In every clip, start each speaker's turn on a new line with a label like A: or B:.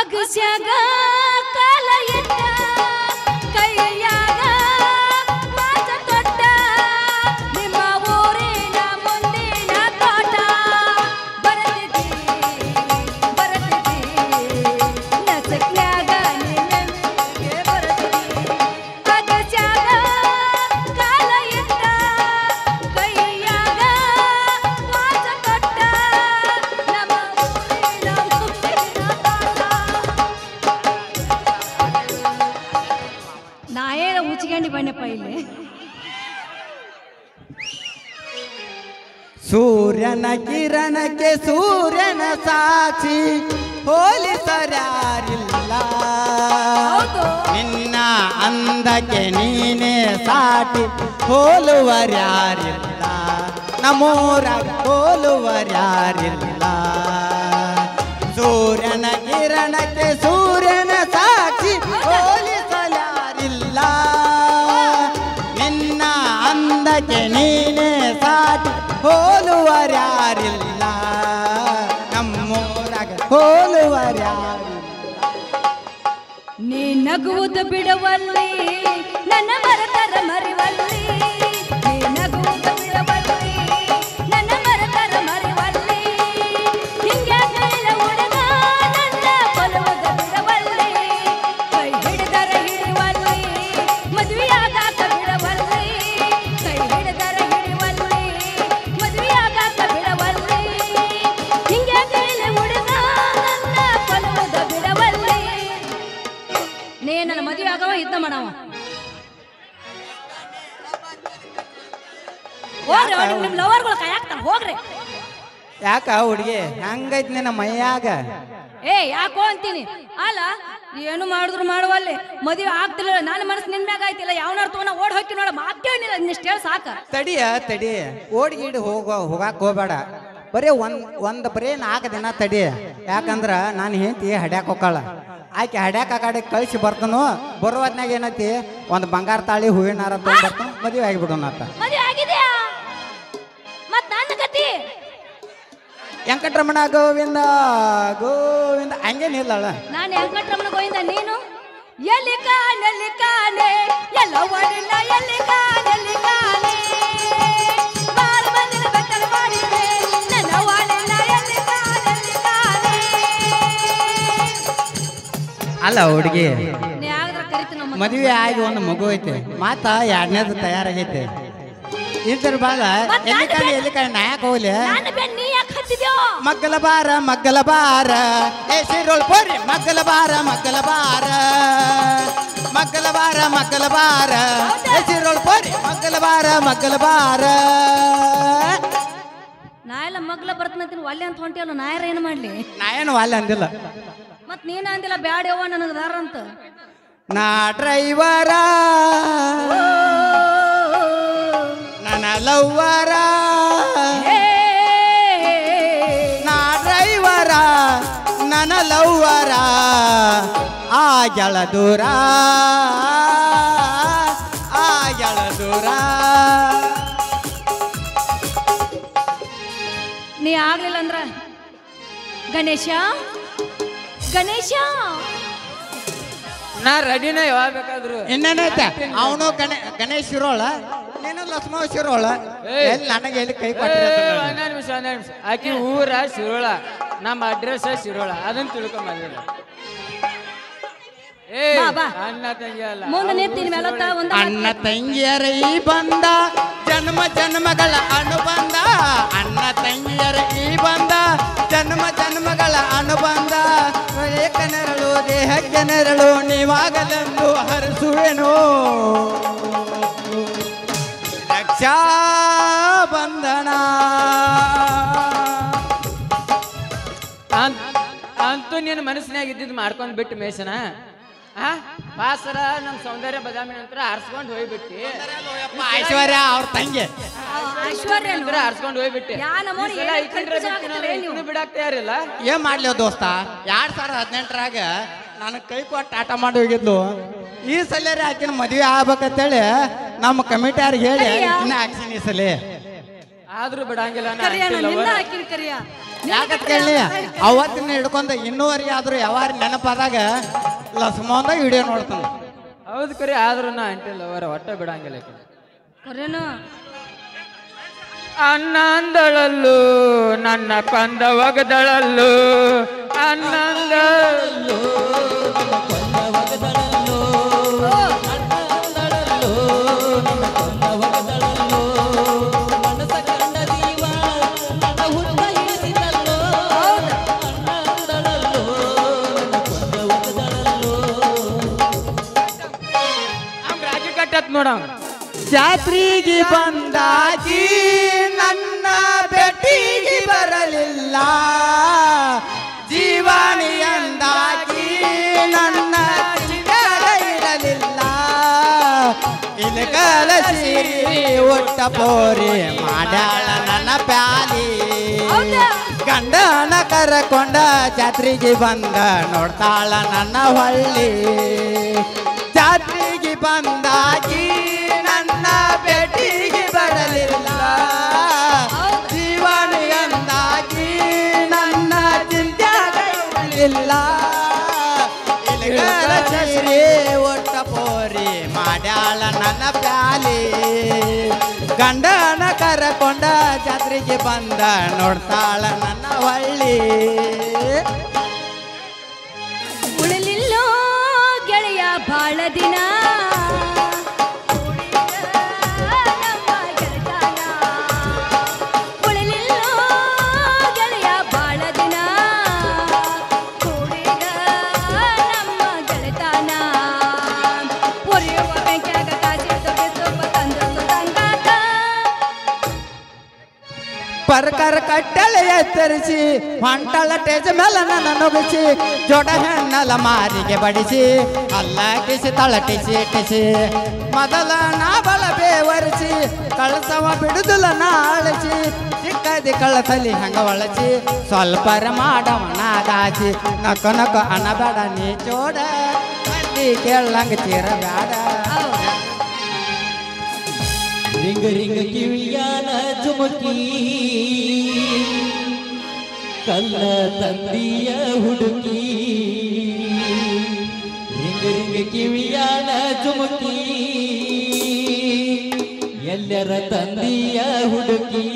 A: ಅಗಸ್ಯಾಗ ಕಾಲ ಎತ್ತ ಕೈಯಾಗ ಮಾತ ತೊಟ್ಟ ನಿಮ್ಮ ಊರಿನ ಮುಂದಿನ ತೋಟ ಬರತಿದ್ದಿ ನಸಕ್ನ್ಯಾಗ ನಿನ್ನೆ ಬರತಿದ್ದಿ ಅಗಸ್ಯಾಗ ಕಾಲ ಎತ್ತ ಕೈಯಾಗ ಮಾತ ತೊಟ್ಟ ನಮ್ಮ ಊರಿನ ಮುಂದಿನ ತೋಟ ನಾಯೇನ ಉಚ್ಚಿಗಂಡಿ ಬಣ್ಣಪ್ಪ ಇಲ್ಲಿ
B: ಸೂರ್ಯನ ಕಿರಣಕ್ಕೆ ಸೂರ್ಯನ ಸಾಕ್ಷಿ ಹೋಲಿಸರ್ಯಾರಿಲ್ಲ ನಿನ್ನ ಅಂದಕ್ಕೆ ನೀನೇ ಸಾಟಿ ಹೋಲುವರ್ಯಾರಿಲ್ಲ ನಮ್ಮೂರಾಗ ಹೋಲುವರ್ಯಾರಿಲ್ಲ ಸೂರ್ಯನ ಕಿರಣಕ್ಕೆ ಸೂರ್ಯನ ಸಾಕ್ಷಿ ಹೋಲಿಸಲ್ಯಾರಿಲ್ಲ ನಿನ್ನ ಅಂದಕ್ಕೆ ನೀನೇ ಸಾಟಿ ಹೋಲುವರ್ಯಾರಿಲ್ಲ ನಮ್ಮೂರಾಗ ಹೋಲುವರ್ಯಾರಿಲ್ಲ
A: ನೀ ನಗುವುದು ಬಿಡುವಲ್ಲಿ ನನ್ನ ಮರತರ ಮರಿವಲ್ಲಿ ನೀ ನಗುವುದು ಬಿಡುವಲ್ಲಿ ನನ್ನ ಮರತರ ಮರಿವಲ್ಲಿ ಹಿಂಗೆ ಕೈಲ ಹುಡುಗ ನನ್ನ ಕೊಲುವುದು ಬಿಡುವಲ್ಲಿ ಕೈ ಹಿಡಿದರ ಹಿಡಿವಲ್ಲಿ ಮದುವೆಯಾಗಾಕ ಬಿಡವಲ್ಲಿ ಕೈ ಹಿಡಿದರ ಹಿಡಿವಲ್ಲಿ ಮದುವೆಯಾಗಾಕ ಬಿಡವಲ್ಲಿ ಹಿಂಗೆ ಕೈಲ ಹುಡುಗ ನನ್ನ ಕೊಲುವುದು ಬಿಡವಲ್ಲಿ ನೇ ನನ್ನ ಮದುವೆ ಆಗವ ಯುದ್ಧ ಮಾಡವ ಹೋಗ್ರಿ ನಿಮ್ ಲವರ್ಗಳು ಕಾಯಾಕ್ತಾರ ಹೋಗ್ರಿ
B: ಯಾಕ ಹುಡುಗಿ ಹೆಂಗೈತಿ ನಿನ್ನ ಮೈಯಾಗ
A: ಏ ಯಾಕೋ ಅಂತೀನಿ ಅಲ್ಲ ಏನು ಮಾಡಿದ್ರು ಮಾಡುವಲ್ಲಿ ಮದುವೆ ಆಗ್ತಿಲ್ಲ ನನ್ನ ಮನಸ್ಸು ನಿನ್ ಮ್ಯಾಗ ಆಯ್ತಿಲ್ಲ ಯಾವನಾರು ತಗೋಣ ಓಡ್ ಹೋಗಿ ನೋಡ ಮಾತೇನಿಲ್ಲ ಇನ್ನಿಷ್ಟು ಹೇಳಿ ಸಾಕ
B: ತಡಿ ಓಡ್ಗೀಡಿ ಹೋಗಾಕ್ ಹೋಗ್ಬೇಡ ಬರೀ ಒಂದ್ ಬರೀ 4 ದಿನ ತಡಿ ಯಾಕಂದ್ರ ನಾನು ಹೆಂಡತಿ ಹಡ್ಯಾಕ್ ಹೋಗಾಳ ಆಕೆ ಹಡ್ಯಾಕ ಆ ಕಡೆ ಕಳಿಸಿ ಬರ್ತಾನು ಬರುವಾದ್ನಾಗ ಏನೈತಿ ಒಂದು ಬಂಗಾರ ತಾಳಿ ಹೂವಿನ ಹಾರ ತೊಗೊಂಡ್ಬರ್ತಾನ ಮದುವೆ ಆಗಿಬಿಡೋಣ ಅಂತ
A: ಮದುವೆ ಆಗಿದ್ಯಾ ಮತ್ ನನ್ನ ಗತಿ
B: ವೆಂಕಟರಮಣ ಗೋವಿಂದ ಗೋವಿಂದ ಹಂಗೇನಿಲ್ಲಳ
A: ನಾನು ವೆಂಕಟರಮಣ ಗೋವಿಂದ ನೀನು ಎಲ್ಲಿ ಕಾಣೆ ಎಲ್ಲ ಒಡಿಲ್ಲ ಎಲ್ಲಿ ಕಾಣೆ ಬಾಳ ಬಂದಿನ ಬೆಟ್ಟಲು ಮಾಡಿದೆ ನನ್ನ ಒಡಿಲ್ಲ ಎಲ್ಲಿ ಕಾಣೆ
B: ಅಲ್ಲ ಹುಡುಗಿ
A: ನೀ ಆಗದ್ರ ಕರಿತೀನಿ ನಮ್ಮ
B: ಮದುವೆ ಆಗಿ ಒಂದು ಮಗು ಐತೆ ಮಾತ 2ನೇದು ತಯಾರಾಗೈತೆ ಇದ್ರ ಬಾಳ ಎಲ್ಲಿ ಕಾಯಿ ನಾಯಕ ಹೋಗ್ಲಿ
A: ನಾನು ಬೆನ್ ನೀ ಯಾಕೆ ಹತ್ತಿದ್ಯೋ
B: ಮಗ್ಗಲ ಬಾರ ಏ ಶಿರೋಳ್ ಪೋರಿ ಮಗ್ಗಲ ಬಾರ ಏ ಶಿರೋಳ್ ಪೋರಿ ಮಗ್ಗಲ ಬಾರ
A: ನಾ ಎಲ್ಲ ಮಗ್ಲ ಬರ್ತನಂತೀನಿ ಒಲ್ಲೆ ಅಂತ ಹೊಂಟಿಯಲ್ಲ ನಾ ಯಾರ ಏನು ಮಾಡ್ಲಿ
B: ನಾ ಏನು ಅಲ್ಲ ಅಂದಿಲ್ಲ
A: ಮತ್ ನೀನ ಅಂದಿಲ್ಲ ಬ್ಯಾಡ ಯವ್ವ ನನಗೆ ದಾರ ಅಂತ
B: ನಾ ಡ್ರೈವರ ನನ್ನ ಲವ್ವರ ನಾ ಡ್ರೈವರ ನನ್ನ ಲವ್ವರ ಆ ಗೆಳ ದೂರ
A: ನೀ ಆಗ್ಲಿಲ್ಲ ಅಂದ್ರ ಗಣೇಶ
C: ನಾ ರೆಡಿನ ಯಾವಾಗ ಬೇಕಾದ್ರು
B: ಇನ್ನೇನೈತೆ ಅವನು ಗಣೇಶ್ ಇರೋಳ ನೀನು ಲಕ್ಷ್ಮಣ ಶಿರೋಳ ಎಲ್ಲಿ ನನಗೆ ಎಲ್ಲಿ ಕೈ ಕೊಟ್ಟರೆ
C: ಒಂದ ನಿಮಿಷ ಆಕಿ ಊರ ಶಿರೋಳ ನಮ್ಮ ಅಡ್ರೆಸ್ ಶಿರೋಳ ಅದನ್ನ ತಿಳ್ಕೊಂಬಂದಿಲ್ಲ ಏ ಅಣ್ಣ ತಂಗಿ ಅಲ್ಲ
A: ಮುಂದೆ ನಿಂತೀನಿ ಮೇಲತ್ತ ಒಂದು
B: ಅಣ್ಣ ತಂಗಿಯರ ಈ ಬಂದ ಜನ್ಮಗಳ ಅನುಬಂಧ ಅಣ್ಣ ತಂಗಿಯರ ಈ ಬಂದ ಜನ್ಮಗಳ ಅನುಬಂಧ ಏಕನೆರಳು ದೇಹಕ್ಕೆ ನೆರಳು ನೀವಾಗಲೆಂದು ಹರಿಸುವೆನು ರಕ್ಷಾ ಬಂಧನ
C: ಅಂತೂ ನಿನ್ನ ಮನಸ್ಸಿನಾಗ ಇದ್ದಿದ್ದು ಮಾಡ್ಕೊಂಡ್ ಬಿಟ್ಟು ಮೇಸನ ಬಾಸರ ನಮ್ ಸೌಂದರ್ಯ ಬದಾಮಿ ನಂತರ ಆರ್ಸ್ಕೊಂಡ್ ಹೋಗ್ಬಿಟ್ಟಿ
B: ಐಶ್ವರ್ಯ ಅವ್ರ ತಂಗಿ
A: ಐಶ್ವರ್ಯ
C: ಆರ್ಸ್ಕೊಂಡ್ ಹೋಗ್ಬಿಟ್ಟಿ ಬಿಡಾಕ್ ತಯಾರಿಲ್ಲ
B: ಏನ್ ಮಾಡ್ಲಿ ದೋಸ್ತ 2018ರಾಗ ನಾನು ಕೈ ಕೊಟ್ಟು ಆಟ ಮಾಡಿ ಹೋಗಿದ್ಲು ಈ ಸಲ ಆಕಿನ ಮದುವೆ ಆಗ್ಬೇಕಂತೇಳಿ ನಮ್ಮ ಕಮಿಟಿಯವ್ರಿಗೆ ಹೇಳಿ ಇನ್ನ ಹಾಕ್ಸಿನಿ ಈ ಸಲ
C: ಆದ್ರೂ ಬಿಡಂಗಿಲ್ಲ
A: ಕರಿಯ
B: ಯಾಕತ್ ಕೇಳಿ ಅವತ್ತಿನ ಹಿಡ್ಕೊಂಡ ಇನ್ನೂವರೆಗೆ ಆದ್ರೂ ಯಾವಾರ ನೆನಪಾದಾಗ ಲಸ್ಮಂದ ವಿಡಿಯೋ ನೋಡ್ತಾನೆ.
C: ಹೌದು ಕರೆ ಆದ್ರೂ ನಾ ಅಂಟಿಲ್ಲ ಅವರ ಒಟ್ಟ ಬಿಡಂಗಿಲ್ಲ ಆಕಿ.
A: ಕರೆನಾ
C: ಅನ್ನ ಅಂದಳಲ್ಲು ನನ್ನ ಕಂದ ಒಗದಳಲ್ಲು ಅನ್ನ ಅಂದಳಲ್ಲು ನೋಡ
B: ಜಾತ್ರೆಗೆ ಬಂದಾಗಿ ನನ್ನ ಭೇಟಿಗೆ ಬರಲಿಲ್ಲ, ಜೀವಾಣಿಯಂದಾಗಿ ನನ್ನ ಚಿನ್ನದ ಇರಲಿಲ್ಲ. ಇಲಕಲ ಸೀರಿ ಒಟ್ಟ ಪೋರಿ ಮಾಡ್ಯಾಳ ನನ್ನ ಪ್ಯಾಲಿ, ಗಂಡನ ಕರಕೊಂಡ ಜಾತ್ರೆಗೆ ಬಂದ ನೋಡ್ತಾಳ ನನ್ನ ಹೊಳ್ಳಿ. ಜಾತ್ರೆಗೆ ಬಂದಾಗಿ ನನ್ನ ಭೇಟಿಗೆ ಬರಲಿಲ್ಲ, ಜೀವನಿಯಂದಾಗಿ ನನ್ನ ಚಿಂತ್ಯಾಗಲಿಲ್ಲ. ಇಲಕಲ ಸೀರೆ ಒಟ್ಟ ಪೋರಿ ಮಾಡ್ಯಾಳ ನನ್ನ ಪ್ಯಾಲಿ, ಗಂಡನ ಕರಕೊಂಡ ಜಾತ್ರೆಗೆ ಬಂದ ನೋಡ್ತಾಳ ನನ್ನ ಹೊಳ್ಳಿ.
A: ಉಳಿಲಿಲ್ಲೋ ಗೆಳೆಯ ಬಾಳ ದಿನ ನಮ್ಮ ಗೆಳತನ, ಉಳಿಲಿಲ್ಲೋ ಗೆಳೆಯ ಬಾಳ ದಿನ ಕೂಡಿದ ನಮ್ಮ ಗೆಳತನ. ಉರಿಯುವ ಬೆಂಕ್ಯಾಗ ಕಾಸಿಟ್ಟು ಬಿಸುವ ತಂದದ್ದು ತಂಗಾಟ,
B: ಪರ್ಕರ್ ಕಟ್ಟಳೆ ಎತ್ತರಿಸಿ ಹೊಂಟಳ ಟೇಜ್ ಮೇಲೆ ನನ್ನ ನುಗ್ಗಿಸಿ, ಜೋಡ ಹೆಣ್ಣಲ ಮಾರಿಗೆ ಬಡಿಸಿ ಅಲ್ಲ ಕಿಸಿ ತಳಟಿಸಿ ಟಿಸಿ. ಮೊದಲ ನಾ ಬಳ ಬೇವರಿಸಿ ಕಳಸವ ಬಿಡುದಿಲ್ಲ ನಾ ಅಳಿಸಿ, ಚಿಕ್ಕದಿ ಕಳಸಲಿ ಹಂಗ ಒಳಸಿ ಸ್ವಲ್ಪರ ಮಾಡವನಾಗಾಸಿ. ನಕ ನಕ ಅನಬೇಡ ನೀ ಚೋಡ ಮಂದಿ ಕೇಳಂಗ ಚೀರಬೇಡ.
D: ರಿಂಗ ರಿಂಗ ಕಿವಿಯಾನ ಜುಮುಕಿ ಕಲ್ಲ ತಂದಿಯ ಹುಡುಕಿ, ರಿಂಗ ರಿಂಗ ಕಿವಿಯಾನ ಜುಮುಕಿ ಎಲ್ಲರ ತಂದಿಯ ಹುಡುಕಿ.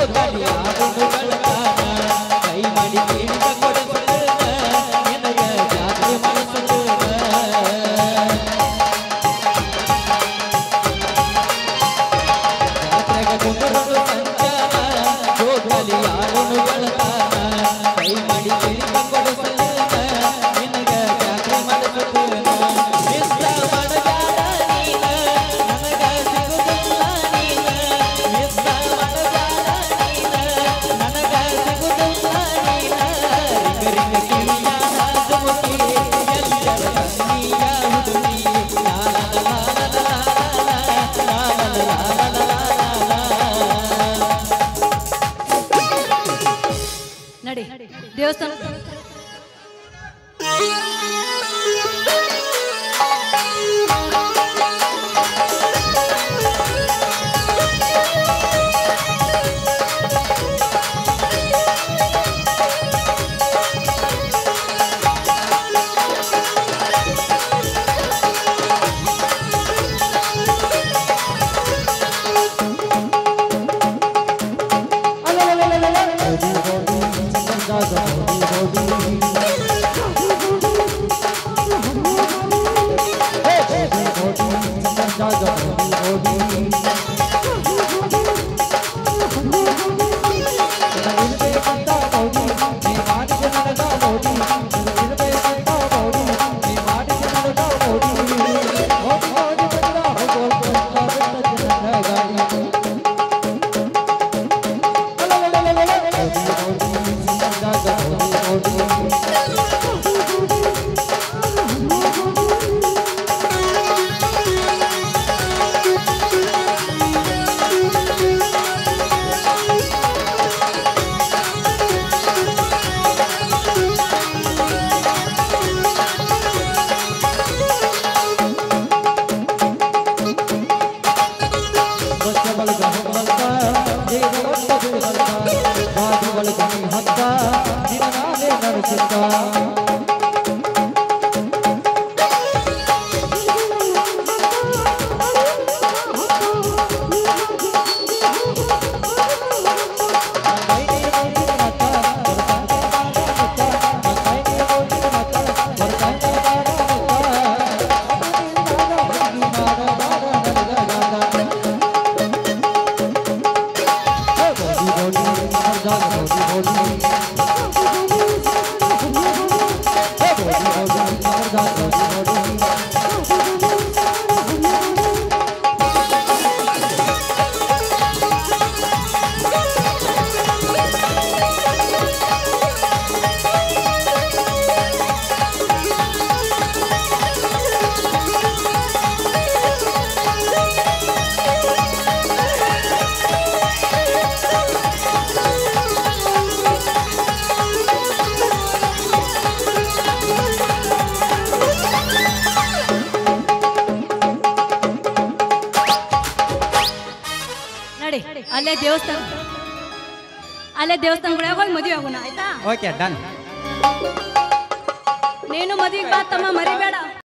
D: ಜೋಕಾಲಿ ಆಡೋನು ಗಳತಾನ ಕೈ ಮಾಡಿ ಕೇಳಿದ ಕೊಡಿಸುತ್ತೇನ ನಿನಗ ಜಾತ್ರೆ ಮಾಡಿಸುತ್ತೇನ ಜಾತ್ರೆಗ ಕುಂದರನು ಸಂಚಾರ ಜೋಕಾಲಿ ಆಡೋನು ಗಳತಾನ ಕೈ ಮಾಡಿ ಕೇಳಿದ ಕೊಡಿಸುತ್ತೇನ ನಿನಗ ಜಾತ್ರೆ ಮಾಡಿಸುತ್ತೇನ ಮಿಸ್ಸ ಮಾಡಬ್ಯಾಡ ನೀನ ನನಗ ಸಿಗುದಿಲ್ಲ ನೀನ ಮಿಸ್ಸ ಮಾಡಬ್ಯಾಡ ನೀನ ನನಗ ಸಿಗುದಿಲ್ಲ ನೀನ ರಿಂಗ ಕಿವಿಯಾನ ಜುಮುಕಿ ಎಲ್ಲರ ಕಣ್ಣಿಯ ಹುಡುಗಿ
A: ನಡಿ ದೇವಸ್ಥಾನ ಅಲ್ಲೇ ದೇವಸ್ಥಾನಗಳಿಗೆ ಹೋಗಿ ಮದುವೆ ಆಗೋಣ ಆಯ್ತಾ
B: ಓಕೆ ಡನ್
A: ನೀನು ಮದುವೆಗೆ ಬಾ ತಮ್ಮ ಮರಿಬೇಡ